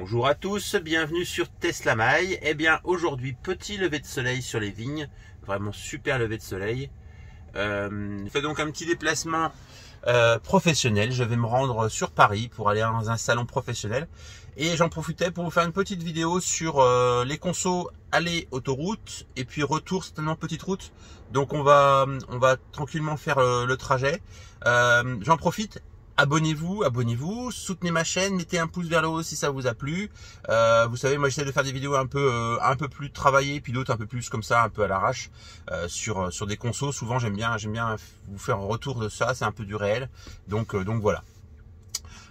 Bonjour à tous, bienvenue sur Tesla Mail. Eh bien aujourd'hui, petit lever de soleil sur les vignes, vraiment super lever de soleil. Je fais donc un petit déplacement professionnel. Je vais me rendre sur Paris pour aller dans un salon professionnel. Et j'en profitais pour vous faire une petite vidéo sur les consos aller autoroute et puis retour certainement petite route. Donc on va tranquillement faire le trajet. J'en profite. Abonnez-vous, soutenez ma chaîne, mettez un pouce vers le haut si ça vous a plu. Vous savez, moi j'essaie de faire des vidéos un peu plus travaillées, puis d'autres un peu plus comme ça, un peu à l'arrache, sur des consos. Souvent j'aime bien vous faire un retour de ça, c'est un peu du réel. Donc voilà.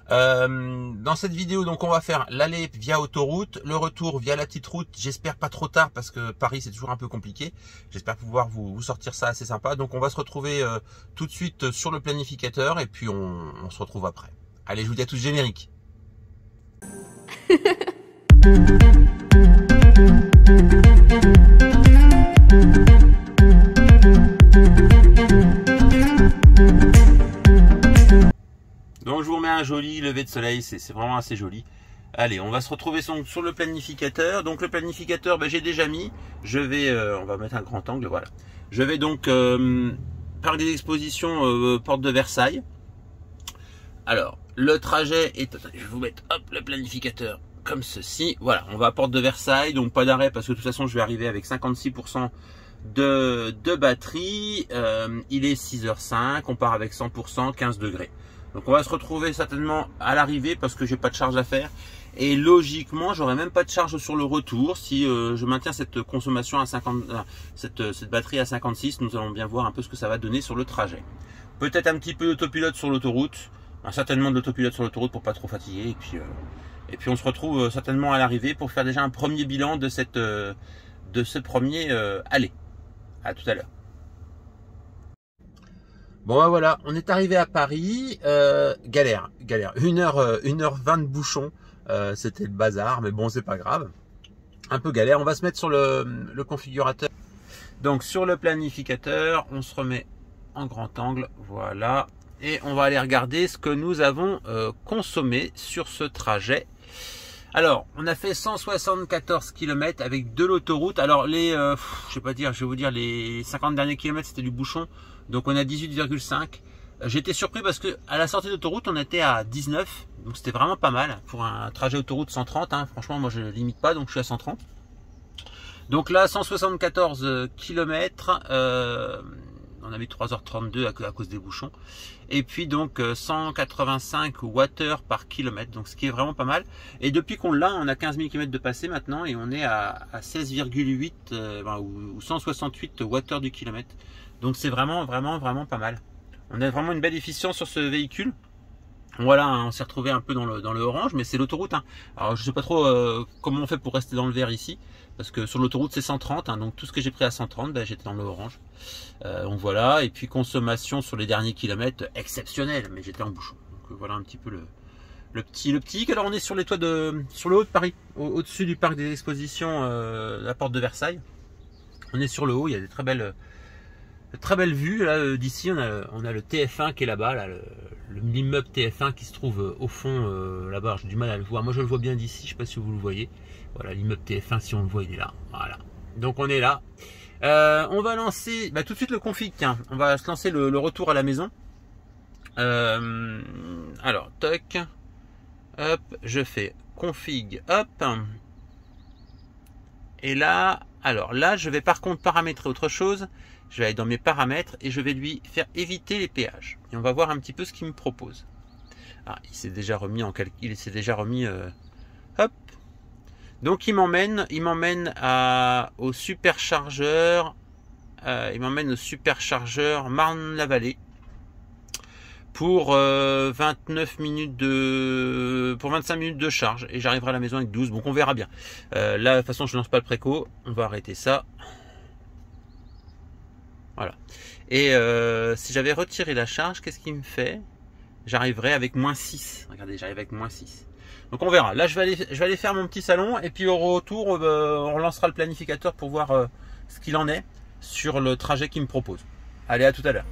Dans cette vidéo, donc on va faire l'aller via autoroute, le retour via la petite route. J'espère pas trop tard parce que Paris c'est toujours un peu compliqué. J'espère pouvoir vous sortir ça assez sympa. Donc on va se retrouver tout de suite sur le planificateur et puis on se retrouve après. Allez, je vous dis à tous générique. Donc je vous remets un joli lever de soleil, c'est vraiment assez joli. Allez, on va se retrouver sur le planificateur. Donc le planificateur, j'ai déjà mis. Je vais, on va mettre un grand angle, voilà. Je vais donc parc des expositions, porte de Versailles. Alors le trajet est, je vais vous mettre hop le planificateur comme ceci. Voilà, on va à porte de Versailles, donc pas d'arrêt parce que de toute façon je vais arriver avec 56% de batterie. Il est 6h05, on part avec 100%, 15 degrés. Donc on va se retrouver certainement à l'arrivée parce que j'ai pas de charge à faire. Et logiquement, j'aurai même pas de charge sur le retour si je maintiens cette consommation à 50, cette batterie à 56. Nous allons bien voir un peu ce que ça va donner sur le trajet. Peut-être un petit peu d'autopilote sur l'autoroute, certainement de l'autopilote sur l'autoroute pour pas trop fatiguer. Et puis on se retrouve certainement à l'arrivée pour faire déjà un premier bilan de ce premier aller. À tout à l'heure. Bon ben voilà, on est arrivé à Paris, galère, 1h20 de bouchon, c'était le bazar, mais bon c'est pas grave, un peu galère. On va se mettre sur le configurateur, donc sur le planificateur, on se remet en grand angle, voilà, et on va aller regarder ce que nous avons consommé sur ce trajet. Alors, on a fait 174 km avec de l'autoroute. Alors, je vais vous dire, les 50 derniers kilomètres, c'était du bouchon. Donc, on a 18,5. J'étais surpris parce que à la sortie d'autoroute, on était à 19. Donc, c'était vraiment pas mal pour un trajet autoroute 130. Hein. Franchement, moi, je ne limite pas, donc je suis à 130. Donc là, 174 km. On a mis 3h32 à cause des bouchons. Et puis donc 185 Wh par kilomètre, donc ce qui est vraiment pas mal. Et depuis qu'on l'a, on a 15 000 km de passé maintenant et on est à 16,8 ou 168 Wh du kilomètre. Donc c'est vraiment pas mal. On a vraiment une belle efficience sur ce véhicule. Voilà, on s'est retrouvé un peu dans le orange, mais c'est l'autoroute. Hein. Alors je sais pas trop comment on fait pour rester dans le vert ici, parce que sur l'autoroute c'est 130, hein, donc tout ce que j'ai pris à 130, j'étais dans le orange. Donc voilà, et puis consommation sur les derniers kilomètres exceptionnelle, mais j'étais en bouchon. Donc voilà un petit peu le petit. Alors on est sur les toits sur le haut de Paris, au-dessus du parc des expositions, la porte de Versailles. On est sur le haut, il y a des très belles vues là d'ici. On a le TF1 qui est là-bas, là, l'immeuble TF1 qui se trouve au fond là-bas. J'ai du mal à le voir. Moi je le vois bien d'ici, je sais pas si vous le voyez. Voilà, l'immeuble TF1, si on le voit, il est là. Voilà. Donc on est là. On va lancer tout de suite le config. Tiens, on va se lancer le retour à la maison. Alors, toc. Hop, je fais config. Hop. Et là, alors là, je vais par contre paramétrer autre chose. Je vais aller dans mes paramètres et je vais lui faire éviter les péages. Et on va voir un petit peu ce qu'il me propose. Ah, il s'est déjà remis en calcul. Il s'est déjà remis. Hop. Donc il m'emmène au superchargeur. Il m'emmène au superchargeur Marne-la-Vallée pour 25 minutes de charge et j'arriverai à la maison avec 12. Donc on verra bien. Là de toute façon je lance pas le préco. On va arrêter ça. Voilà. Et si j'avais retiré la charge, qu'est-ce qu'il me fait? J'arriverai avec -6. Regardez, j'arrive avec -6. Donc on verra. Là je vais aller faire mon petit salon et puis au retour on relancera le planificateur pour voir ce qu'il en est sur le trajet qu'il me propose. Allez, à tout à l'heure.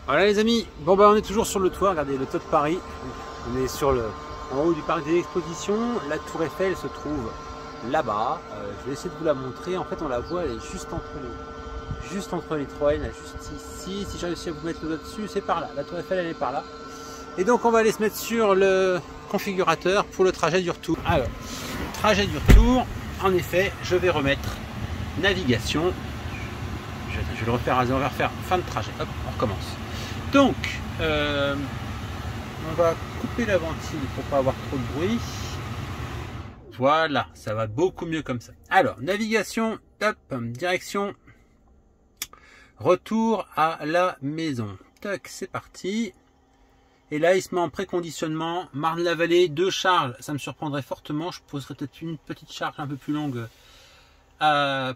Voilà les amis, bon bah on est toujours sur le toit, regardez le toit de Paris. On est en haut du parc des expositions. La tour Eiffel se trouve là-bas. Je vais essayer de vous la montrer. En fait on la voit, elle est juste entre les trois, elle est juste ici. Si j'ai réussi à vous mettre le doigt dessus, c'est par là. La tour Eiffel elle est par là. Et donc on va aller se mettre sur le configurateur pour le trajet du retour. Alors, trajet du retour, en effet, je vais remettre navigation. Je vais le refaire, on va refaire fin de trajet. Hop, on recommence. Donc, on va couper la ventile pour pas avoir trop de bruit. Voilà, ça va beaucoup mieux comme ça. Alors, navigation, hop, direction, retour à la maison. Tac, c'est parti. Et là, il se met en préconditionnement. Marne-la-Vallée, 2 charges, ça me surprendrait fortement. Je poserai peut-être une petite charge un peu plus longue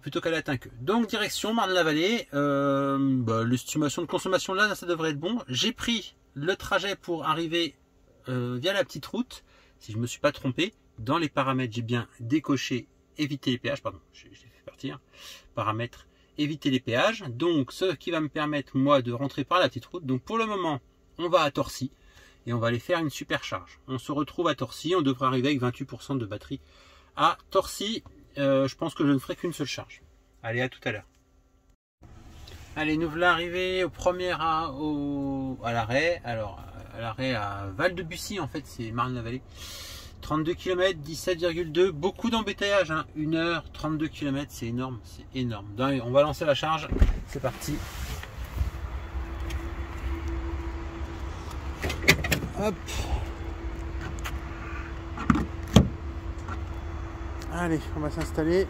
plutôt qu'à la Tinqueux. Donc, direction Marne-la-Vallée. L'estimation de consommation là, ça devrait être bon. J'ai pris le trajet pour arriver via la petite route. Si je ne me suis pas trompé, dans les paramètres, j'ai bien décoché éviter les péages. Pardon, j'ai fait partir. Paramètres, éviter les péages. Donc, ce qui va me permettre, moi, de rentrer par la petite route. Donc, pour le moment, on va à Torcy. Et on va aller faire une super charge. On se retrouve à Torcy, on devrait arriver avec 28% de batterie à Torcy. Je pense que je ne ferai qu'une seule charge. Allez, à tout à l'heure. Allez, nous voilà arrivés au premier à l'arrêt. Alors, à l'arrêt à Val-de-Bussy, en fait, c'est Marne-la-Vallée. 32 km, 17,2, beaucoup d'embouteillage, hein. 1 heure, 32 km, c'est énorme, c'est énorme. Donc, on va lancer la charge, c'est parti. Hop. Allez, on va s'installer.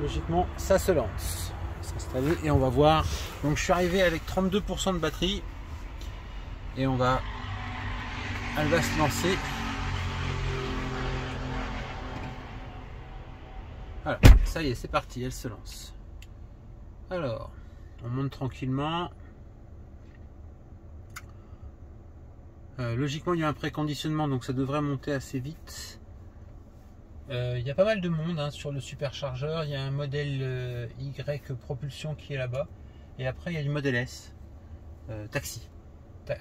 Logiquement, ça se lance. On va s'installer et on va voir. Donc, je suis arrivé avec 32% de batterie. Et elle va se lancer. Voilà, ça y est, c'est parti, elle se lance. Alors, on monte tranquillement. Logiquement, il y a un préconditionnement, donc ça devrait monter assez vite. Il y a pas mal de monde hein, sur le superchargeur. Il y a un modèle Y propulsion qui est là-bas. Et après, il y a du modèle S, taxi.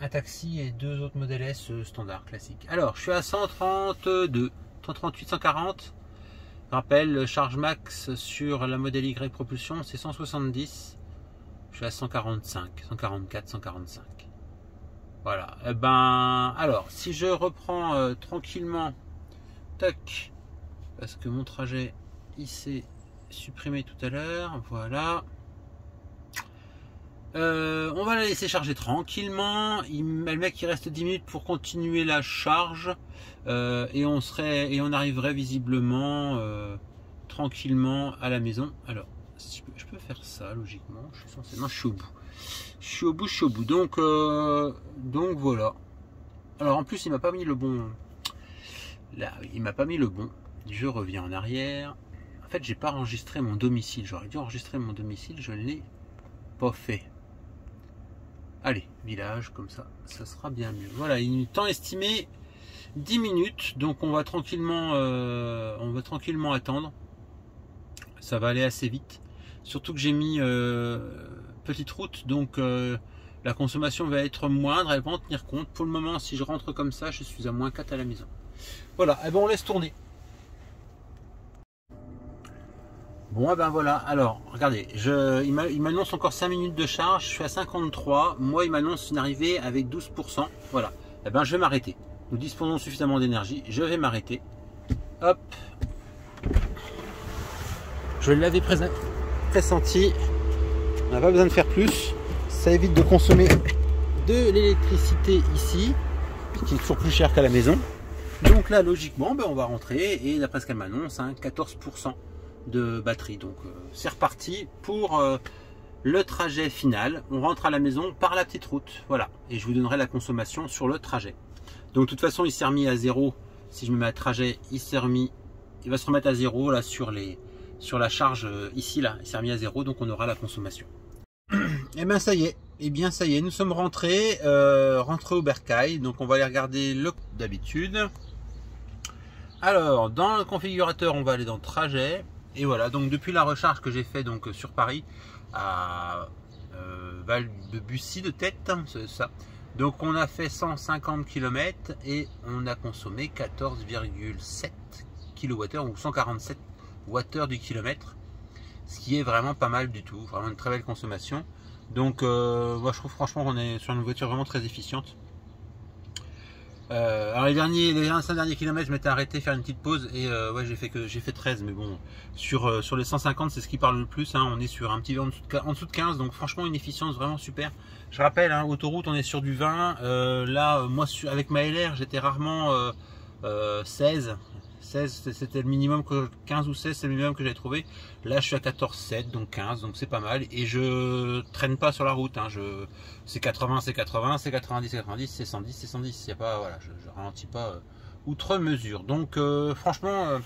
Un taxi et 2 autres modèles S standard, classique. Alors, je suis à 132, 138, 140. Je rappelle, le charge max sur la modèle Y propulsion, c'est 170. Je suis à 145, 144, 145. Voilà, et alors, si je reprends tranquillement, tac, parce que mon trajet, il s'est supprimé tout à l'heure, voilà. On va la laisser charger tranquillement, le mec il reste 10 minutes pour continuer la charge, et on arriverait visiblement tranquillement à la maison. Alors, je peux faire ça logiquement, je suis censé, non je suis au bout. Je suis au bout. Donc voilà. Alors en plus il m'a pas mis le bon. Là, il m'a pas mis le bon. Je reviens en arrière. En fait, j'ai pas enregistré mon domicile. J'aurais dû enregistrer mon domicile, je ne l'ai pas fait. Allez, village, comme ça sera bien mieux. Voilà, il est temps estimé 10 minutes. Donc on va tranquillement attendre. Ça va aller assez vite. Surtout que j'ai mis petite route, donc la consommation va être moindre, elle va en tenir compte. Pour le moment, si je rentre comme ça, je suis à moins 4 à la maison. Voilà, et on laisse tourner. Bon, voilà, alors, regardez, il m'annonce encore 5 minutes de charge, je suis à 53, moi il m'annonce une arrivée avec 12%, voilà, je vais m'arrêter. Nous disposons suffisamment d'énergie, je vais m'arrêter. Hop. Je l'avais pressenti. On n'a pas besoin de faire plus. Ça évite de consommer de l'électricité ici, qui est toujours plus cher qu'à la maison. Donc là, logiquement, on va rentrer et d'après ce qu'elle m'annonce, 14% de batterie. Donc c'est reparti pour le trajet final. On rentre à la maison par la petite route. Voilà. Et je vous donnerai la consommation sur le trajet. Donc de toute façon, il s'est remis à 0. Si je me mets à trajet, il va se remettre à 0 là sur la charge ici là. Il s'est remis à 0, donc on aura la consommation. Et ça y est. Et bien ça y est, nous sommes rentrés au bercail. Donc on va aller regarder le d'habitude. Alors dans le configurateur, on va aller dans le trajet. Et voilà, donc depuis la recharge que j'ai fait donc sur Paris à Val de Bussy de tête, c'est ça. Donc on a fait 150 km et on a consommé 14,7 kWh ou 147 Wh du kilomètre, ce qui est vraiment pas mal du tout, vraiment une très belle consommation. Donc moi je trouve franchement qu'on est sur une voiture vraiment très efficiente. Alors les 5 derniers kilomètres, je m'étais arrêté faire une petite pause et ouais, j'ai fait 13, mais bon, sur les 150, c'est ce qui parle le plus, hein, on est sur un petit peu en dessous de 15, donc franchement une efficience vraiment super. Je rappelle, hein, autoroute, on est sur du 20, là, moi avec ma LR, j'étais rarement 16, c'était le minimum, 15 ou 16, c'est le minimum que j'avais trouvé. Là, je suis à 14,7, donc 15, donc c'est pas mal. Et je traîne pas sur la route. Hein. C'est 80, c'est 80, c'est 90, c'est 90, c'est 110, c'est 110. Y a pas, voilà, je ralentis pas outre mesure. Donc, franchement,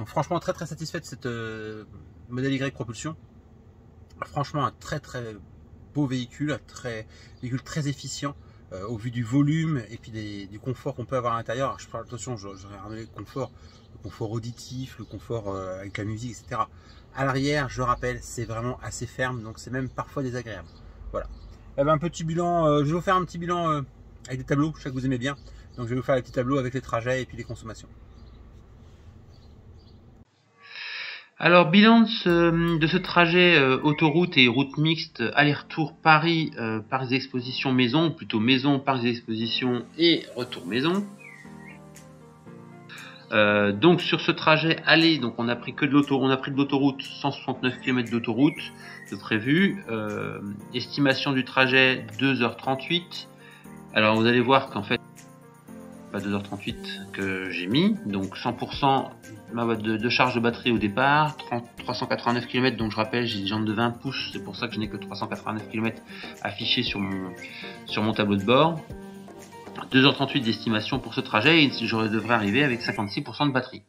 franchement, très satisfait de cette modèle Y propulsion. Franchement, un très beau véhicule, véhicule très efficient. Au vu du volume et puis du confort qu'on peut avoir à l'intérieur. Je parle, attention, j'aurais ramené le confort auditif, le confort avec la musique, etc. À l'arrière, je rappelle, c'est vraiment assez ferme, donc c'est même parfois désagréable. Voilà. Un petit bilan, je vais vous faire un petit bilan avec des tableaux, je sais que vous aimez bien. Donc je vais vous faire les petits tableaux avec les trajets et puis les consommations. Alors, bilan de ce trajet autoroute et route mixte, aller-retour Paris, Paris Exposition maison, ou plutôt maison, Paris Exposition et retour maison. Donc sur ce trajet aller, donc on a pris que de l'autoroute, on a pris de l'autoroute 169 km d'autoroute de prévu. Estimation du trajet 2h38. Alors vous allez voir qu'en fait pas 2h38 que j'ai mis, donc 100% de charge de batterie au départ, 389 km, donc je rappelle j'ai des jantes de 20 pouces, c'est pour ça que je n'ai que 389 km affichés sur mon tableau de bord. 2h38 d'estimation pour ce trajet et je devrais arriver avec 56% de batterie.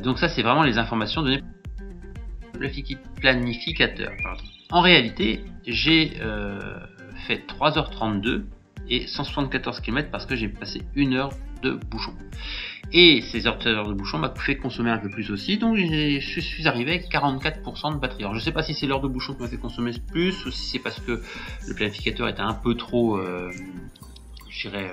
Donc ça c'est vraiment les informations données par le planificateur. Pardon. En réalité j'ai fait 3h32 et 174 km parce que j'ai passé 1 heure de bouchon. Et ces heures de bouchon m'a fait consommer un peu plus aussi, donc je suis arrivé avec 44% de batterie. Alors je ne sais pas si c'est l'heure de bouchon qui m'a fait consommer plus ou si c'est parce que le planificateur était un peu trop, je dirais,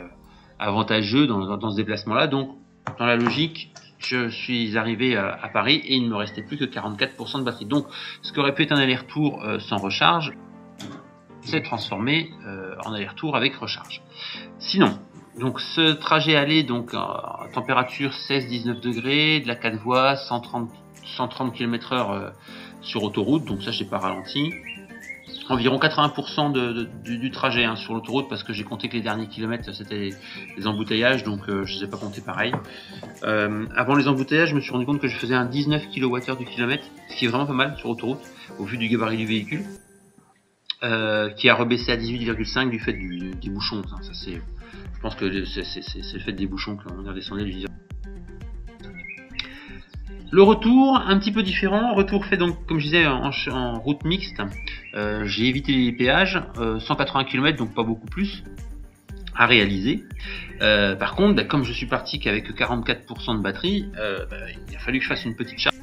avantageux dans ce déplacement-là. Donc dans la logique, je suis arrivé à Paris et il ne me restait plus que 44% de batterie. Donc ce qui aurait pu être un aller-retour sans recharge s'est transformé en aller-retour avec recharge. Sinon, donc ce trajet aller, donc à température 16-19 degrés, de la 4 voies, 130 km/h sur autoroute, donc ça j'ai pas ralenti. Environ 80% du trajet sur l'autoroute parce que j'ai compté que les derniers kilomètres c'était les embouteillages, donc je ne les ai pas comptés pareil. Avant les embouteillages, je me suis rendu compte que je faisais un 19 kWh du kilomètre, ce qui est vraiment pas mal sur autoroute au vu du gabarit du véhicule. Qui a rebaissé à 18,5 du fait des bouchons. Ça, je pense que c'est le fait des bouchons qu'on a descendu du 10. Le retour, un petit peu différent. Retour fait donc, comme je disais, en route mixte. J'ai évité les péages, 180 km, donc pas beaucoup plus à réaliser. Par contre, comme je suis parti qu'avec 44% de batterie, il a fallu que je fasse une petite charge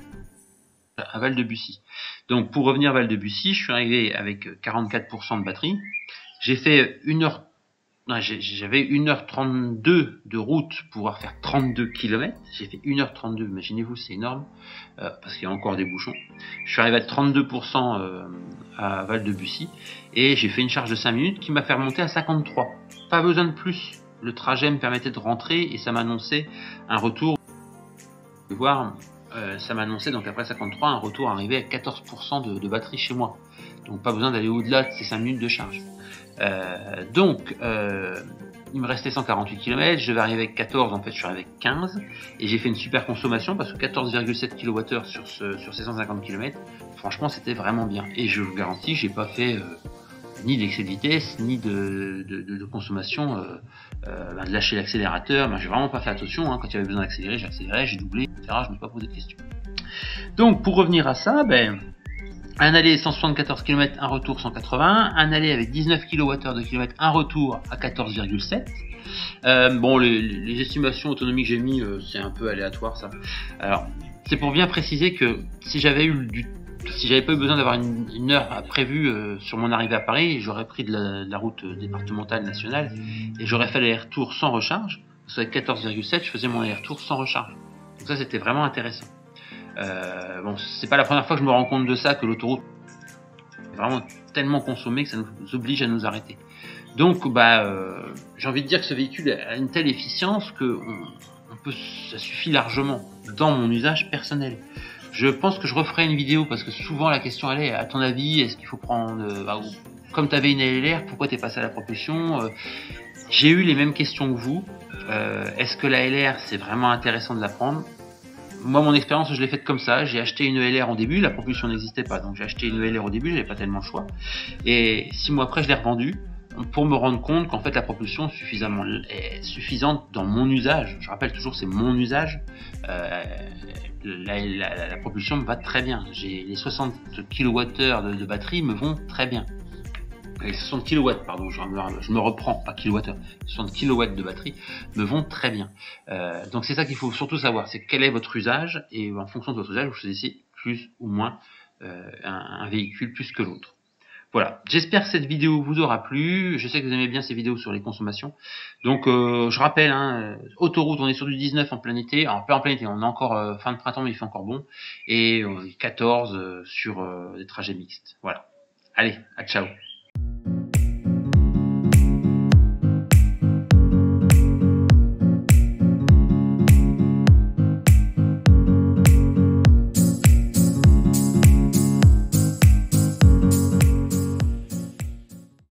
à Val de Bussy. Donc pour revenir à Val de Bussy, je suis arrivé avec 44% de batterie. J'ai fait j'avais 1h32 de route pour pouvoir faire 32 km. J'ai fait 1h32, imaginez-vous, c'est énorme, parce qu'il y a encore des bouchons. Je suis arrivé à 32% à Val de Bussy et j'ai fait une charge de 5 minutes qui m'a fait remonter à 53. Pas besoin de plus. Le trajet me permettait de rentrer et ça m'annonçait un retour. Vous voir. Ça m'annonçait donc après 53 un retour arrivé à 14% de batterie chez moi. Donc pas besoin d'aller au-delà de ces 5 minutes de charge. Il me restait 148 km, je vais arriver avec 14, en fait je suis arrivé avec 15 et j'ai fait une super consommation parce que 14,7 kWh sur ces 150 km, franchement c'était vraiment bien. Et je vous garantis, j'ai pas fait ni d'excès de vitesse, ni de consommation, de lâcher l'accélérateur. J'ai vraiment pas fait attention, quand il y avait besoin d'accélérer, j'ai accéléré, j'ai doublé, etc. Je me suis pas posé de questions. Donc pour revenir à ça, un aller 174 km, un retour 180, un aller avec 19 kWh de kilomètre, un retour à 14,7. Les estimations autonomiques que j'ai mis, c'est un peu aléatoire ça. Alors, c'est pour bien préciser que si j'avais eu si j'avais pas eu besoin d'avoir une heure prévue sur mon arrivée à Paris, j'aurais pris de la route départementale nationale et j'aurais fait l'aller-retour sans recharge. Parce qu'avec 14,7, je faisais mon aller-retour sans recharge. Donc ça, c'était vraiment intéressant. Bon, c'est pas la première fois que je me rends compte de ça, que l'autoroute est vraiment tellement consommée que ça nous oblige à nous arrêter. Donc, j'ai envie de dire que ce véhicule a une telle efficience que ça suffit largement dans mon usage personnel. Je pense que je referai une vidéo parce que souvent la question elle est, à ton avis, est-ce qu'il faut prendre, comme tu avais une LR, pourquoi t'es passé à la propulsion? J'ai eu les mêmes questions que vous. Est-ce que la LR c'est vraiment intéressant de la prendre? Moi, mon expérience, je l'ai faite comme ça. J'ai acheté une LR au début, la propulsion n'existait pas, donc j'ai acheté une LR au début, j'avais pas tellement le choix. Et 6 mois après, je l'ai revendue pour me rendre compte qu'en fait la propulsion est suffisante dans mon usage. Je rappelle toujours, c'est mon usage. La propulsion me va très bien. Les 60 kWh de batterie me vont très bien. Les 60 kW, pardon, je me reprends, pas kilowattheure. 60 kW de batterie me vont très bien. Donc c'est ça qu'il faut surtout savoir, c'est quel est votre usage, et en fonction de votre usage, vous choisissez plus ou moins un véhicule plus que l'autre. Voilà, j'espère que cette vidéo vous aura plu. Je sais que vous aimez bien ces vidéos sur les consommations. Donc je rappelle, autoroute, on est sur du 19 en plein été. Alors pas en plein été, on est encore fin de printemps, mais il fait encore bon. Et 14 sur des trajets mixtes. Voilà. Allez, à ciao.